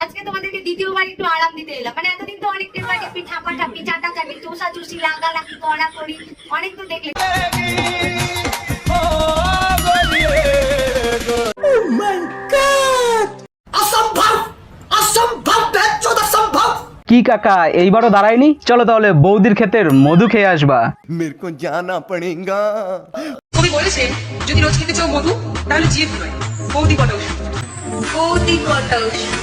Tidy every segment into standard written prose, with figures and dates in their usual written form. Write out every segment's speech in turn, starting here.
আজকে তোমাদেরকে দ্বিতীয়বার একটু আরাম দিতে এলাম। মানে এতদিন তো অনেক টেপাটেপি ঠাপাঠাপি চাটাচাটি চুষাচুষি রাগারাগি কড়াকড়ি অনেক তো দেখলে। কি কাকা এইবারও দাঁড়ায়নি? চলো তাহলে বৌদির ক্ষেতের মধু খেয়ে আসবা। मेरे को जाना पड़ेगा। কবি বলেছে যদি রোজ খেতে চাও মধু তাহলে জিভ নয় বৌদি কটা ওষুধ। বৌদি কটা ওষুধ।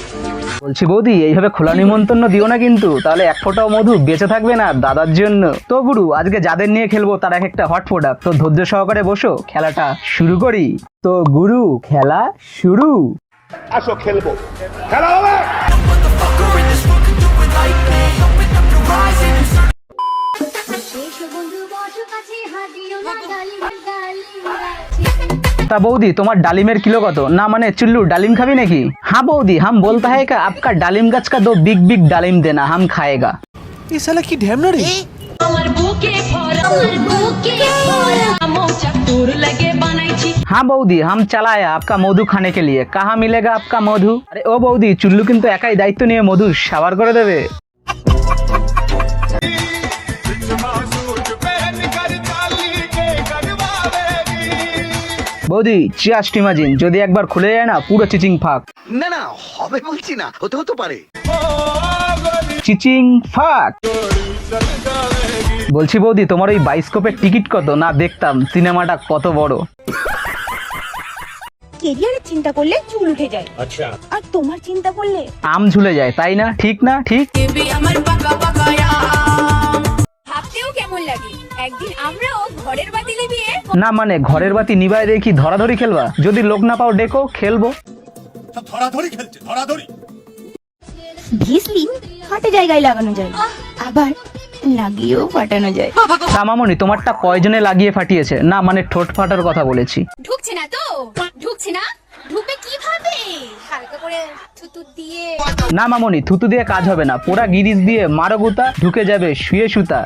বলছি বৌদি এইভাবে খোলা নিমন্ত্রণ দিও না কিন্তু, তাহলে এক ফোঁটাও মধু বেঁচে থাকবে না দাদার জন্য। তো গুরু আজকে যাদের নিয়ে খেলবো তার এক একটা হট প্রোডাক্ট, তো ধৈর্য সহকারে বসো, খেলাটা শুরু করি। তো গুরু খেলা শুরু। আসো খেলবো, খেলা হবে। ता बौदी तुम्हार डालिमेर किलो कत ना, माने चुल्लू डालिम खाबी नाकी? हाँ बौदी हम बोलता है का आपका डालिम गाछ का 2 बिग बिग डालिम देना, हम खाएगा। ये साला की ढेमना रे। हाँ बौदी हम चलाया आपका मधु खाने के लिए, कहाँ मिलेगा आपका मधु? अरे ओ बौदी चुल्लू किन्तु एकाई दायित्व निये मधु साबार करे देबे। বৌদি চিয়াস টিমাজিন যদি একবার খুলে যায় না পুরো চিচিং ফাক। না না হবে বলছি না, হতে পারে। চিচিং ফাক। বলছি বৌদি তোমার ওই বাইস্কোপের টিকিট কত, না দেখতাম সিনেমাটা কত বড়। কেরিয়ারের চিন্তা করলে চুল উঠে যায়, আচ্ছা, আর তোমার চিন্তা করলে আম ঝুলে যায়, তাই না? ঠিক না? ঠিক। ভাবতেও কেমন লাগে একদিন আমরাও ঘরের বাতি নিভিয়ে। না মানে ঘরের বাতি নিভায় দেখি ধরাধরি খেলবা? যদি লোক না পাও ডেকো, খেলবো। ধরাধরি খেলছে, ধরাধরি। ভেসলিন ফাটে জায়গায় লাগানো যায়, আবার লাগিয়েও ফাটানো যায়। তা মামনি তোমারটা কয়জনে লাগিয়ে ফাটিয়েছে? না মানে ঠোঁট ফাটার কথা বলেছি। ঢুকছে না তো, ঢুকছে না, ঢুকবে কিভাবে? হালকা করে থুতু দিয়ে। না মামনি থুতু দিয়ে কাজ হবে না, পোড়া গিরিজ দিয়ে মারো গুতা, ঢুকে যাবে শুয়ে সুতা।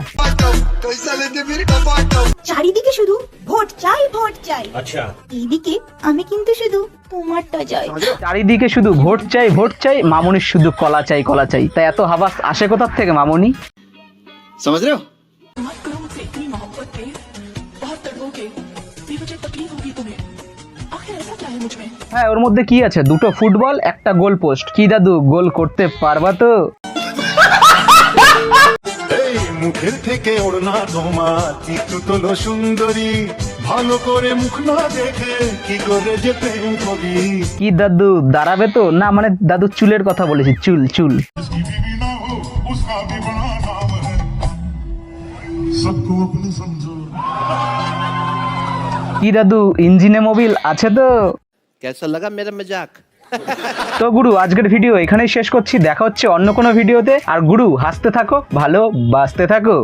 চারিদিকে শুধু ভোট চাই ভোট চাই, আচ্ছা, এইদিকে আমি কিন্তু শুধু তোমারটা চাই। চারিদিকে শুধু ভোট চাই ভোট চাই, মামনির শুধু কলা চাই কলা চাই। তাই এত হাবাস আসে কোথা থেকে মামনি? समझ रहे हो? হ্যাঁ ওর মধ্যে কি আছে? 2টো ফুটবল, একটা গোল পোস্ট। কি দাদু গোল করতে পারবা তো? এই মুখের থেকে ওড়না তোমার একটু তোলো সুন্দরী, ভালো করে মুখ না দেখে কি করে যে প্রেম করি। কি দাদু দাঁড়াবে তো? না মানে দাদু চুলের কথা বলেছি, চুল চুল। जिसकी बीवी ना हो उसका भी बड़ा नाम है, सबको अपने समझो। কি দাদু ইঞ্জিনে মোবিল আছে তো? कैसा लगा मेरा मजाक? তো গুরু আজকের ভিডিও এখানেই শেষ করছি, দেখা হচ্ছে অন্য কোনো ভিডিওতে। আর গুরু হাসতে থাকো, ভালো বাঁচতে থাকো।